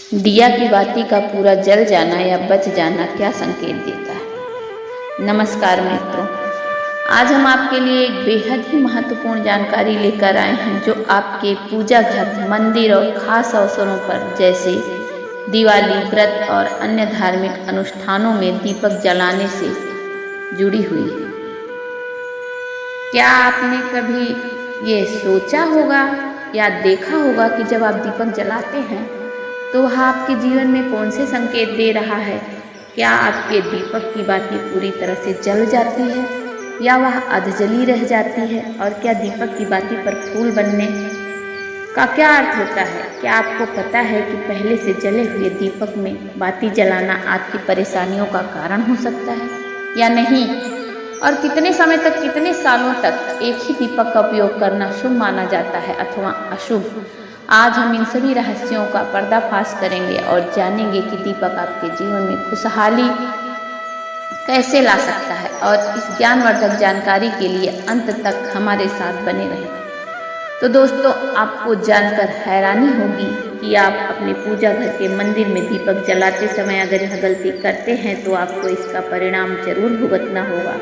दिया की बाती का पूरा जल जाना या बच जाना क्या संकेत देता है। नमस्कार मित्रों, आज हम आपके लिए एक बेहद ही महत्वपूर्ण जानकारी लेकर आए हैं जो आपके पूजा घर, मंदिर और खास अवसरों पर जैसे दिवाली, व्रत और अन्य धार्मिक अनुष्ठानों में दीपक जलाने से जुड़ी हुई है। क्या आपने कभी ये सोचा होगा या देखा होगा कि जब आप दीपक जलाते हैं तो वह आपके जीवन में कौन से संकेत दे रहा है? क्या आपके दीपक की बाती पूरी तरह से जल जाती है या वह अधजली रह जाती है? और क्या दीपक की बाती पर फूल बनने का क्या अर्थ होता है? क्या आपको पता है कि पहले से जले हुए दीपक में बाती जलाना आपकी परेशानियों का कारण हो सकता है या नहीं? और कितने समय तक, कितने सालों तक एक ही दीपक का उपयोग करना शुभ माना जाता है अथवा अशुभ? आज हम इन सभी रहस्यों का पर्दाफाश करेंगे और जानेंगे कि दीपक आपके जीवन में खुशहाली कैसे ला सकता है। और इस ज्ञानवर्धक जानकारी के लिए अंत तक हमारे साथ बने रहें। तो दोस्तों, आपको जानकर हैरानी होगी कि आप अपने पूजा घर के मंदिर में दीपक जलाते समय अगर यह गलती करते हैं तो आपको इसका परिणाम जरूर भुगतना होगा।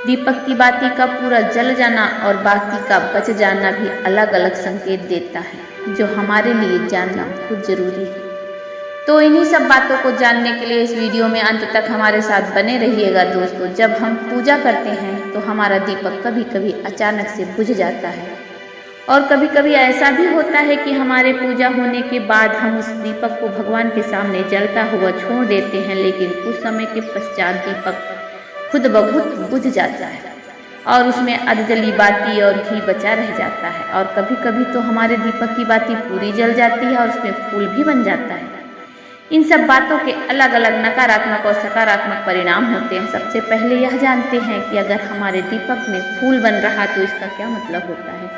दीपक की बाती का पूरा जल जाना और बाकी का बच जाना भी अलग अलग संकेत देता है, जो हमारे लिए जानना बहुत जरूरी है। तो इन्हीं सब बातों को जानने के लिए इस वीडियो में अंत तक हमारे साथ बने रहिएगा। दोस्तों, जब हम पूजा करते हैं तो हमारा दीपक कभी कभी अचानक से बुझ जाता है और कभी कभी ऐसा भी होता है कि हमारे पूजा होने के बाद हम उस दीपक को भगवान के सामने जलता हुआ छोड़ देते हैं, लेकिन कुछ समय के पश्चात दीपक खुद ब खुद बुझ जाता है और उसमें अधजली बाती और घी बचा रह जाता है। और कभी कभी तो हमारे दीपक की बाती पूरी जल जाती है और उसमें फूल भी बन जाता है। इन सब बातों के अलग अलग नकारात्मक और सकारात्मक परिणाम होते हैं। सबसे पहले यह जानते हैं कि अगर हमारे दीपक में फूल बन रहा तो इसका क्या मतलब होता है।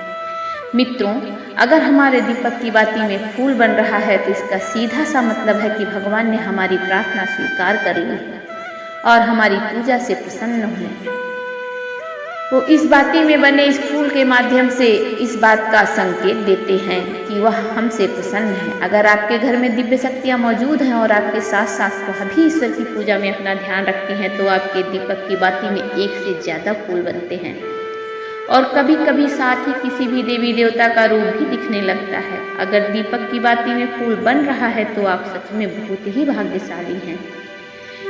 मित्रों, अगर हमारे दीपक की बाती में फूल बन रहा है तो इसका सीधा सा मतलब है कि भगवान ने हमारी प्रार्थना स्वीकार कर ली है और हमारी पूजा से प्रसन्न हुए। वो इस बाती में बने इस फूल के माध्यम से इस बात का संकेत देते हैं कि वह हमसे प्रसन्न है। अगर आपके घर में दिव्य शक्तियाँ मौजूद हैं और आपके साथ साथ वह भी ईश्वर की पूजा में अपना ध्यान रखती हैं तो आपके दीपक की बाती में एक से ज़्यादा फूल बनते हैं और कभी कभी साथ ही किसी भी देवी देवता का रूप भी दिखने लगता है। अगर दीपक की बाती में फूल बन रहा है तो आप सच में बहुत ही भाग्यशाली हैं।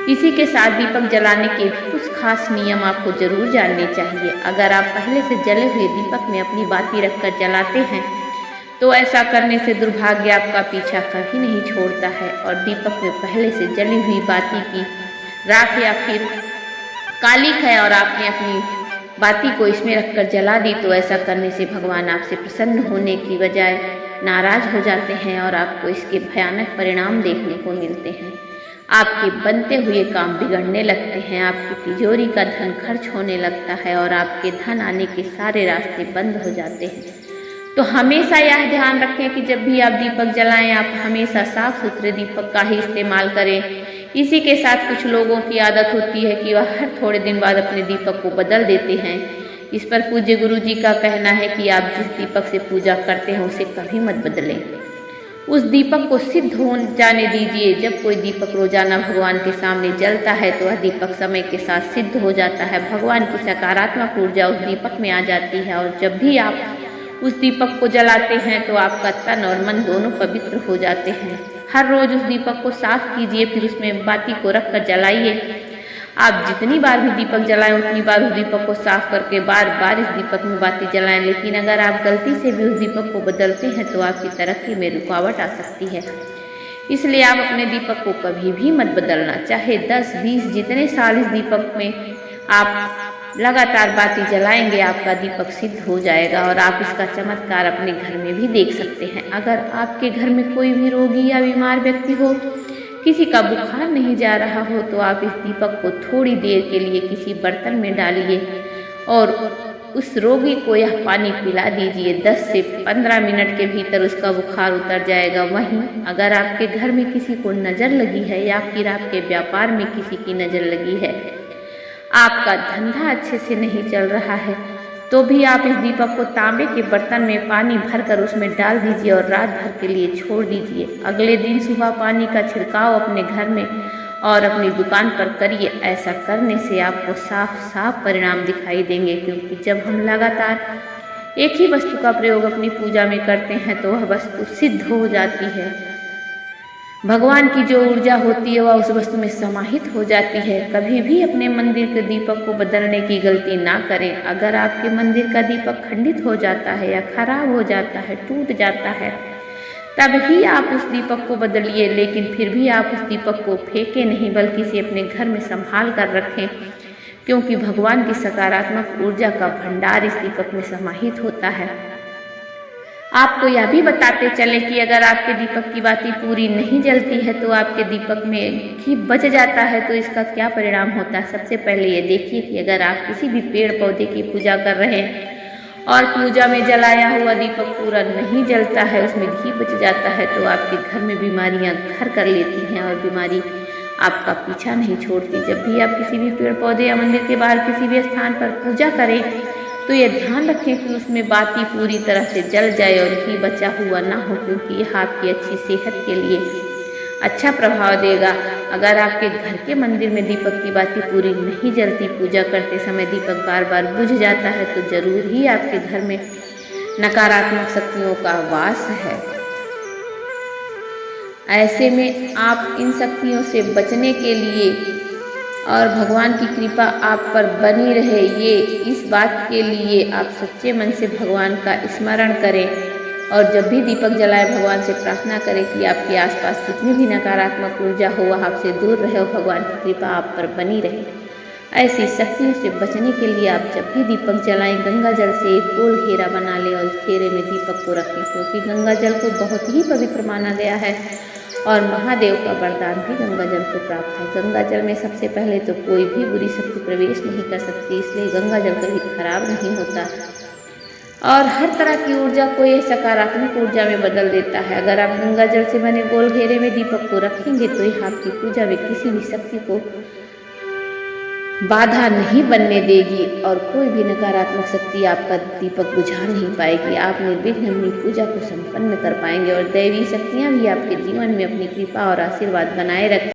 इसी के साथ दीपक जलाने के भी कुछ खास नियम आपको जरूर जानने चाहिए। अगर आप पहले से जले हुए दीपक में अपनी बाती रखकर जलाते हैं तो ऐसा करने से दुर्भाग्य आपका पीछा कभी नहीं छोड़ता है। और दीपक में पहले से जली हुई बाती की राख या फिर कालिख है और आपने अपनी बाती को इसमें रखकर जला दी तो ऐसा करने से भगवान आपसे प्रसन्न होने की बजाय नाराज हो जाते हैं और आपको इसके भयानक परिणाम देखने को मिलते हैं। आपके बनते हुए काम बिगड़ने लगते हैं, आपकी तिजोरी का धन खर्च होने लगता है और आपके धन आने के सारे रास्ते बंद हो जाते हैं। तो हमेशा यह ध्यान रखें कि जब भी आप दीपक जलाएं आप हमेशा साफ सुथरे दीपक का ही इस्तेमाल करें। इसी के साथ कुछ लोगों की आदत होती है कि वह हर थोड़े दिन बाद अपने दीपक को बदल देते हैं। इस पर पूज्य गुरु जी का कहना है कि आप जिस दीपक से पूजा करते हैं उसे कभी मत बदलें, उस दीपक को सिद्ध हो जाने दीजिए। जब कोई दीपक रोजाना भगवान के सामने जलता है तो वह दीपक समय के साथ सिद्ध हो जाता है। भगवान की सकारात्मक ऊर्जा उस दीपक में आ जाती है और जब भी आप उस दीपक को जलाते हैं तो आपका तन और मन दोनों पवित्र हो जाते हैं। हर रोज उस दीपक को साफ कीजिए, फिर उसमें बाती को रखकर जलाइए। आप जितनी बार भी दीपक जलाएं उतनी बार उस दीपक को साफ करके बार बार इस दीपक में बाती जलाएं। लेकिन अगर आप गलती से भी उस दीपक को बदलते हैं तो आपकी तरक्की में रुकावट आ सकती है। इसलिए आप अपने दीपक को कभी भी मत बदलना, चाहे 10-20 जितने साल इस दीपक में आप लगातार बाती जलाएंगे आपका दीपक सिद्ध हो जाएगा और आप इसका चमत्कार अपने घर में भी देख सकते हैं। अगर आपके घर में कोई भी रोगी या बीमार व्यक्ति हो, किसी का बुखार नहीं जा रहा हो तो आप इस दीपक को थोड़ी देर के लिए किसी बर्तन में डालिए और उस रोगी को यह पानी पिला दीजिए। 10 से 15 मिनट के भीतर उसका बुखार उतर जाएगा। वहीं अगर आपके घर में किसी को नज़र लगी है या फिर आपके व्यापार में किसी की नज़र लगी है, आपका धंधा अच्छे से नहीं चल रहा है तो भी आप इस दीपक को तांबे के बर्तन में पानी भरकर उसमें डाल दीजिए और रात भर के लिए छोड़ दीजिए। अगले दिन सुबह पानी का छिड़काव अपने घर में और अपनी दुकान पर करिए। ऐसा करने से आपको साफ साफ परिणाम दिखाई देंगे, क्योंकि जब हम लगातार एक ही वस्तु का प्रयोग अपनी पूजा में करते हैं तो वह वस्तु सिद्ध हो जाती है। भगवान की जो ऊर्जा होती है वह उस वस्तु में समाहित हो जाती है। कभी भी अपने मंदिर के दीपक को बदलने की गलती ना करें। अगर आपके मंदिर का दीपक खंडित हो जाता है या खराब हो जाता है, टूट जाता है, तब ही आप उस दीपक को बदलिए। लेकिन फिर भी आप उस दीपक को फेंके नहीं, बल्कि इसे अपने घर में संभाल कर रखें, क्योंकि भगवान की सकारात्मक ऊर्जा का भंडार इस दीपक में समाहित होता है। आपको यह भी बताते चले कि अगर आपके दीपक की बाती पूरी नहीं जलती है तो आपके दीपक में घी बच जाता है, तो इसका क्या परिणाम होता है। सबसे पहले ये देखिए कि अगर आप किसी भी पेड़ पौधे की पूजा कर रहे हैं और पूजा में जलाया हुआ दीपक पूरा नहीं जलता है, उसमें घी बच जाता है, तो आपके घर में बीमारियां घर कर लेती हैं और बीमारी आपका पीछा नहीं छोड़ती। जब भी आप किसी भी पेड़ पौधे या मंदिर के बाहर किसी भी स्थान पर पूजा करें तो ये ध्यान रखें कि उसमें बाती पूरी तरह से जल जाए और घी बचा हुआ ना हो, क्योंकि यह आपकी अच्छी सेहत के लिए अच्छा प्रभाव देगा। अगर आपके घर के मंदिर में दीपक की बाती पूरी नहीं जलती, पूजा करते समय दीपक बार बार बुझ जाता है, तो जरूर ही आपके घर में नकारात्मक शक्तियों का वास है। ऐसे में आप इन शक्तियों से बचने के लिए और भगवान की कृपा आप पर बनी रहे, ये इस बात के लिए आप सच्चे मन से भगवान का स्मरण करें और जब भी दीपक जलाए भगवान से प्रार्थना करें कि आपके आसपास जितनी भी नकारात्मक ऊर्जा हो वह आपसे दूर रहे और भगवान की कृपा आप पर बनी रहे। ऐसी शक्तियों से बचने के लिए आप जब भी दीपक जलाएं, गंगा जल से एक गोल घेरा बना लें और उस घेरे में दीपक को रखें, क्योंकि गंगा जल को बहुत ही पवित्र माना गया है और महादेव का वरदान भी गंगा जल को प्राप्त है। गंगा जल में सबसे पहले तो कोई भी बुरी शक्ति प्रवेश नहीं कर सकती, इसलिए गंगा जल कभी खराब नहीं होता और हर तरह की ऊर्जा को ये सकारात्मक ऊर्जा में बदल देता है। अगर आप गंगा जल से बने गोल घेरे में दीपक को रखेंगे तो यह आपकी पूजा में किसी भी शक्ति को बाधा नहीं बनने देगी और कोई भी नकारात्मक शक्ति आपका दीपक बुझा नहीं पाएगी। आप निर्विघ्न अपनी पूजा को संपन्न कर पाएंगे और दैवी शक्तियाँ भी आपके जीवन में अपनी कृपा और आशीर्वाद बनाए रखें।